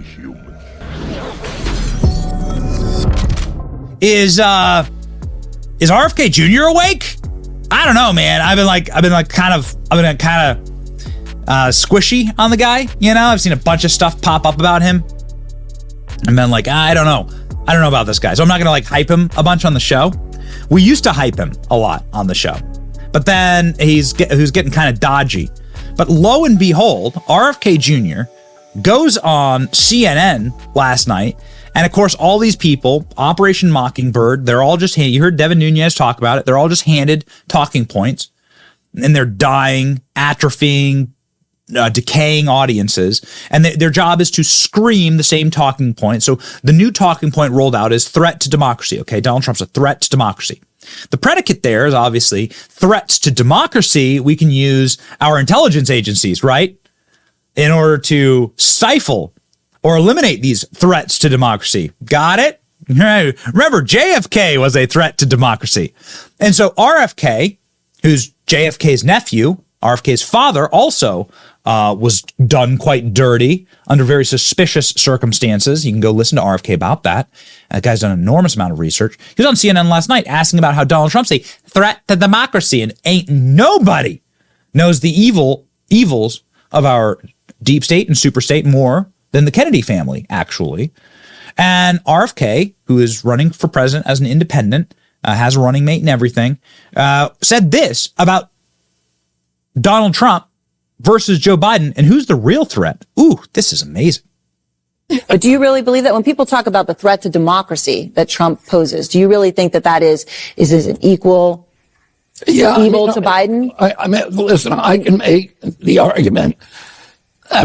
human. Is RFK Jr. awake? I don't know, man. I've been kind of squishy on the guy. You know, I've seen a bunch of stuff pop up about him, and been like, I don't know about this guy. So I'm not gonna hype him a bunch on the show. We used to hype him a lot on the show, but then he's getting kind of dodgy. But lo and behold, RFK Jr. goes on CNN last night. And of course, all these people, Operation Mockingbird, they're all just, you heard Devin Nunes talk about it. They're all just handed talking points, and they're dying, atrophying, decaying audiences. And their job is to scream the same talking point. So the new talking point rolled out is threat to democracy. Okay, Donald Trump's a threat to democracy. The predicate there is obviously threats to democracy. We can use our intelligence agencies, right, in order to stifle or eliminate these threats to democracy. Got it? Remember, JFK was a threat to democracy. And so RFK, who's JFK's nephew, RFK's father, also was done quite dirty under very suspicious circumstances. You can go listen to RFK about that. That guy's done an enormous amount of research. He was on CNN last night asking about how Donald Trump's a threat to democracy, and ain't nobody knows the evils of our deep state and super state more than the Kennedy family, actually. And RFK, who is running for president as an independent, has a running mate and everything, said this about Donald Trump versus Joe Biden, and who's the real threat? Ooh, this is amazing. But do you really believe that when people talk about the threat to democracy that Trump poses, do you really think that is an equal evil to Biden? I mean, listen, I can make the argument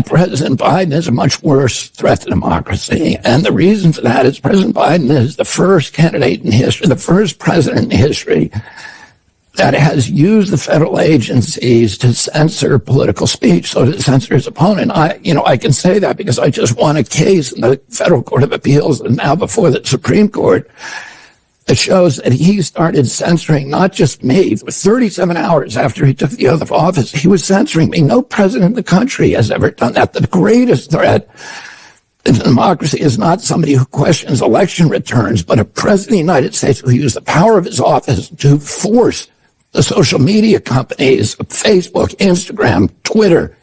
President Biden is a much worse threat to democracy. And the reason for that is President Biden is the first candidate in history, the first president in history that has used the federal agencies to censor political speech, so to censor his opponent. I can say that because I just won a case in the Federal Court of Appeals and now before the Supreme Court. It shows that he started censoring not just me. 37 hours after he took the oath of office, he was censoring me. No president in the country has ever done that. The greatest threat to democracy is not somebody who questions election returns, but a president of the United States who used the power of his office to force the social media companies, Facebook, Instagram, Twitter,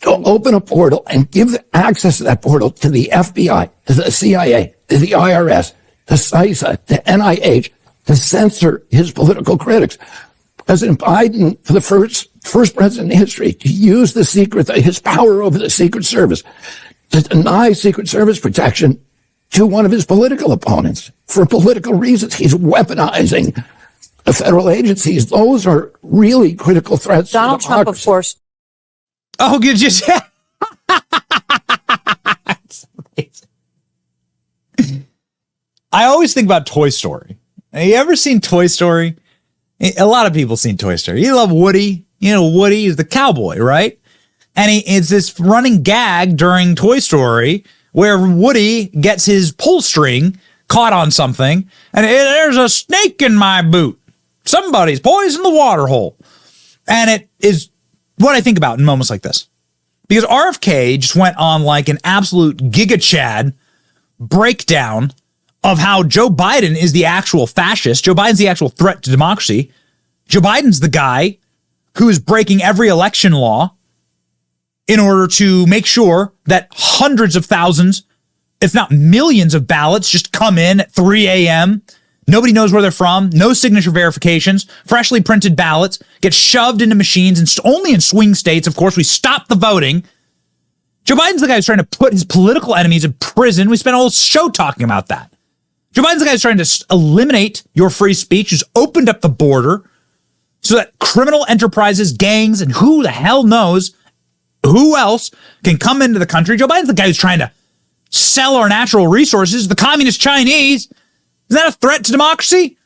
to open a portal and give access to that portal to the FBI, to the CIA, to the IRS, to CISA, to NIH, to censor his political critics. President Biden, for the first president in history, to use his power over the Secret Service to deny Secret Service protection to one of his political opponents for political reasons. He's weaponizing the federal agencies. Those are really critical threats. Donald to Trump, of course. Oh, you just. That's amazing. I always think about Toy Story. Have you ever seen Toy Story? A lot of people seen Toy Story. You love Woody. You know, Woody is the cowboy, right? And it's this running gag during Toy Story where Woody gets his pull string caught on something, and there's a snake in my boot. Somebody's poisoned the water hole. And it is what I think about in moments like this. Because RFK just went on like an absolute Giga Chad breakdown of how Joe Biden is the actual fascist. Joe Biden's the actual threat to democracy. Joe Biden's the guy who is breaking every election law in order to make sure that hundreds of thousands, if not millions of ballots just come in at 3 a.m. Nobody knows where they're from. No signature verifications. Freshly printed ballots get shoved into machines, and only in swing states. Of course, we stop the voting. Joe Biden's the guy who's trying to put his political enemies in prison. We spent a whole show talking about that. Joe Biden's the guy who's trying to eliminate your free speech, who's opened up the border so that criminal enterprises, gangs, and who the hell knows who else can come into the country. Joe Biden's the guy who's trying to sell our natural resources. The communist Chinese. Is that a threat to democracy?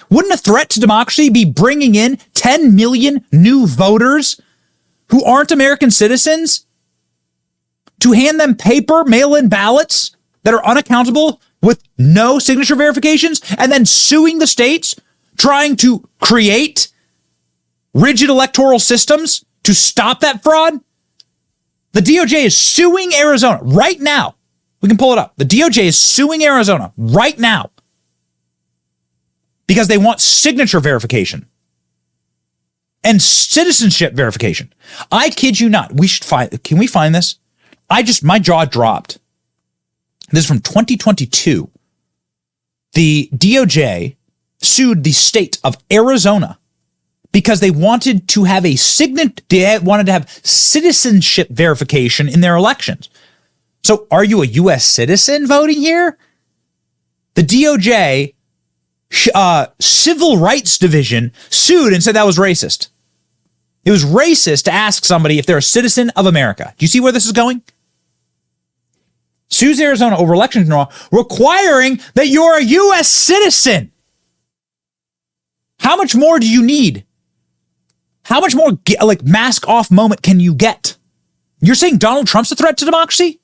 Wouldn't a threat to democracy be bringing in 10 million new voters who aren't American citizens to hand them paper mail-in ballots that are unaccountable with no signature verifications, and then suing the states, trying to create rigid electoral systems to stop that fraud? The DOJ is suing Arizona right now We can pull it up. The DOJ is suing Arizona right now because they want signature verification and citizenship verification. I kid you not. Can we find this? My jaw dropped. This is from 2022. The DOJ sued the state of Arizona because they wanted to have citizenship verification in their elections. So are you a U.S. citizen voting here? The DOJ Civil Rights Division sued and said that was racist. It was racist to ask somebody if they're a citizen of America. Do you see where this is going? Sues Arizona over election law requiring that you're a U.S. citizen. How much more do you need? How much more mask off moment can you get? You're saying Donald Trump's a threat to democracy?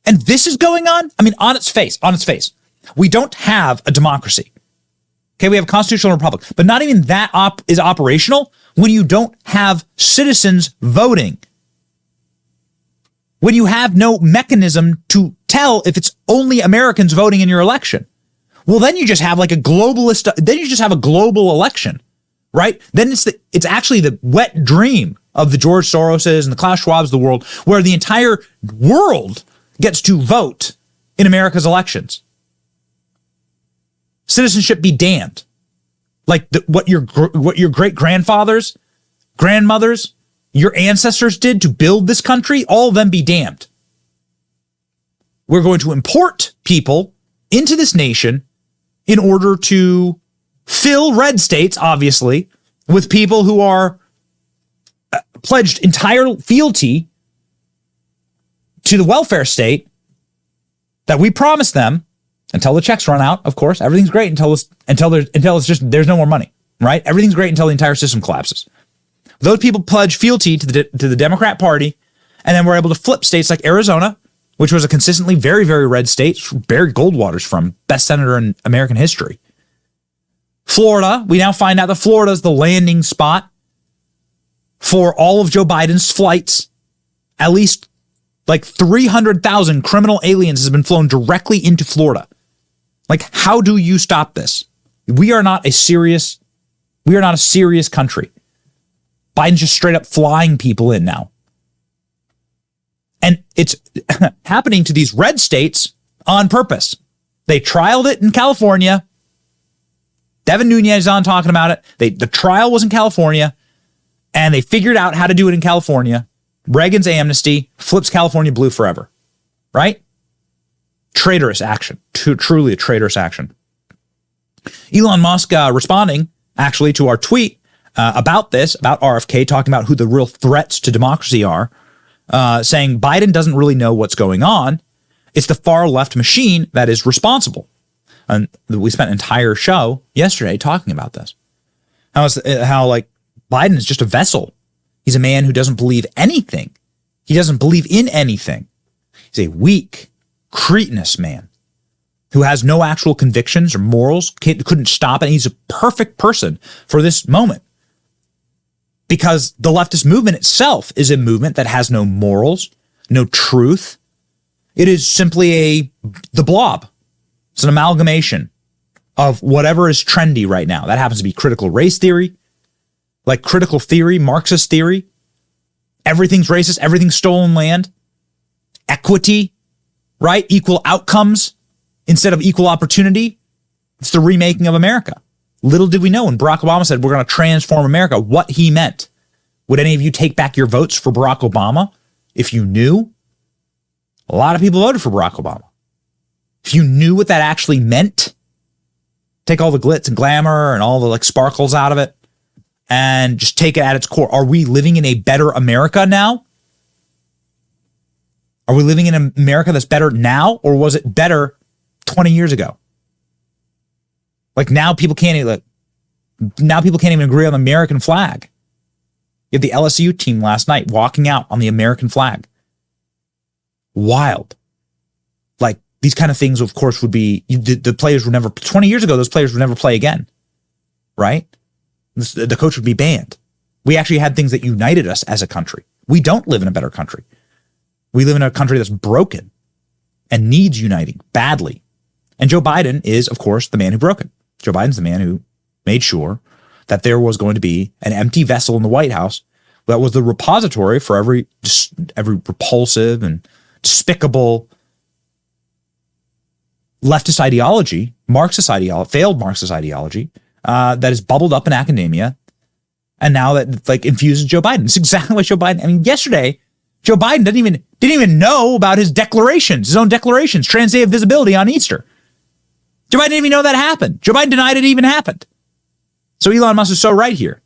And this is going on? I mean, on its face, we don't have a democracy. Okay, we have a constitutional republic, but not even that is operational when you don't have citizens voting. When you have no mechanism to tell if it's only Americans voting in your election. Well, then you just have a global election, right? Then it's actually the wet dream of the George Soroses and the Klaus Schwabs of the world, where the entire world gets to vote in America's elections. Citizenship be damned. What your great grandfathers, grandmothers, your ancestors did to build this country, all of them be damned. We're going to import people into this nation in order to fill red states, obviously, with people who are pledged entire fealty to the welfare state that we promised them until the checks run out. Of course, everything's great until there's no more money, right? Everything's great until the entire system collapses. Those people pledge fealty to the Democrat Party, and then we're able to flip states like Arizona, which was a consistently very, very red state, Barry Goldwater's from, best senator in American history. Florida, we now find out that Florida is the landing spot for all of Joe Biden's flights. At least 300,000 criminal aliens has been flown directly into Florida. How do you stop this? We are not a serious country. Biden's just straight up flying people in now. And it's happening to these red states on purpose. They trialed it in California. Devin Nunes is on talking about it. The trial was in California, and they figured out how to do it in California. Reagan's amnesty flips California blue forever, right? Traitorous action, truly a traitorous action. Elon Musk responding actually to our tweet about this, about RFK, talking about who the real threats to democracy are, saying Biden doesn't really know what's going on. It's the far left machine that is responsible. And we spent an entire show yesterday talking about this. How Biden is just a vessel. He's a man who doesn't believe anything. He doesn't believe in anything. He's a weak, cretinous man who has no actual convictions or morals, couldn't stop it. He's a perfect person for this moment. Because the leftist movement itself is a movement that has no morals, no truth. It is simply the blob. It's an amalgamation of whatever is trendy right now. That happens to be critical race theory, critical theory, Marxist theory. Everything's racist, everything's stolen land. Equity, right? Equal outcomes instead of equal opportunity. It's the remaking of America. Little did we know when Barack Obama said, we're going to transform America, what he meant. Would any of you take back your votes for Barack Obama if you knew? A lot of people voted for Barack Obama. If you knew what that actually meant, take all the glitz and glamour and all the sparkles out of it and just take it at its core. Are we living in a better America now? Are we living in an America that's better now, or was it better 20 years ago? Now people can't even agree on the American flag. You have the LSU team last night walking out on the American flag. Wild. These kind of things, of course, would be, the players would never, 20 years ago, those players would never play again, right? The coach would be banned. We actually had things that united us as a country. We don't live in a better country. We live in a country that's broken. and needs uniting badly. And Joe Biden is, of course, the man who broke it. Joe Biden's the man who made sure that there was going to be an empty vessel in the White House that was the repository for every repulsive and despicable leftist ideology, Marxist ideology, failed Marxist ideology that has bubbled up in academia, and now that like infuses Joe Biden. It's exactly what Joe Biden. I mean, yesterday Joe Biden didn't even know about his declarations, his own declarations, trans-day of visibility on Easter. Joe Biden didn't even know that happened. Joe Biden denied it even happened. So Elon Musk is so right here.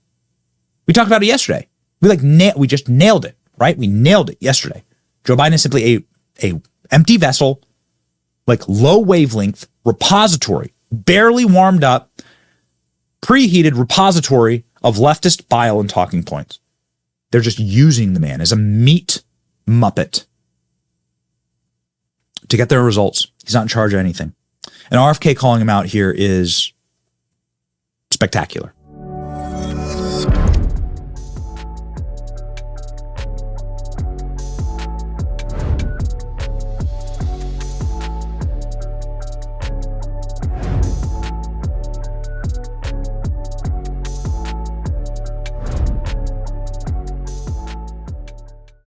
We talked about it yesterday. We just nailed it, right? We nailed it yesterday. Joe Biden is simply a empty vessel, like low wavelength repository, barely warmed up, preheated repository of leftist bile and talking points. They're just using the man as a meat muppet to get their results. He's not in charge of anything. And RFK calling him out here is spectacular.